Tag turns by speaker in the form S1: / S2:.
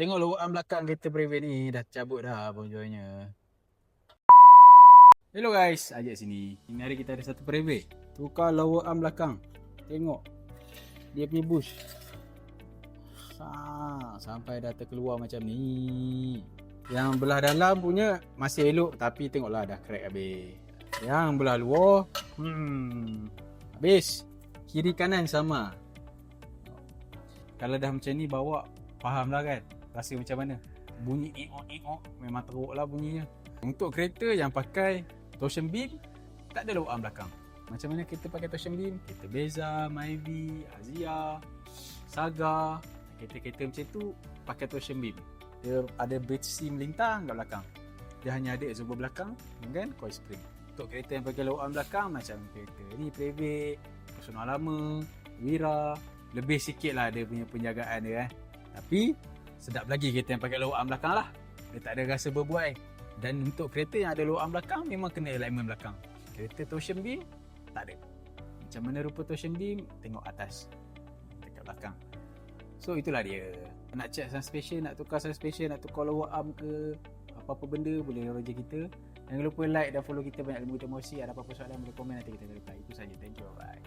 S1: Tengok luaran belakang kereta private ni dah cabut dah bonjournya. Hello guys, ajak sini. Ini hari kita ada satu private. Tukar luaran belakang. Tengok. Dia punya bush. Sampai dah terkeluar macam ni. Yang belah dalam punya masih elok tapi tengoklah dah crack habis. Yang belah luar habis. Kiri kanan sama. Kalau dah macam ni bawa, faham lah kan rasa macam mana. Bunyi eok memang teruk lah bunyinya. Untuk kereta yang pakai torsion beam, tak ada luaran belakang. Macam mana kita pakai torsion beam? Kereta Beza, Myvi, Azia, Saga, kereta-kereta macam tu pakai torsion beam. Dia ada bridge seam lintang kat belakang. Dia hanya ada exhaust belakang dengan coil spring. Untuk kereta yang pakai luaran belakang macam kereta ni Private, Personal lama, Wira, lebih sikit lah dia punya penjagaan dia Tapi sedap lagi kereta yang pakai luaran belakang lah. Dia tak ada rasa berbuai. Dan untuk kereta yang ada luaran belakang memang kena alignment belakang. Kereta torsion beam tak ada. Macam mana rupa torsion beam, tengok atas dekat belakang. So itulah dia. Nak check suspension, nak tukar suspension, nak tukar lower arm ke apa-apa benda, boleh roger kita. Jangan lupa like dan follow kita banyak ilmu emosi. Ada apa-apa soalan boleh komen, nanti kita reply. Itu saja. Thank you. Bye.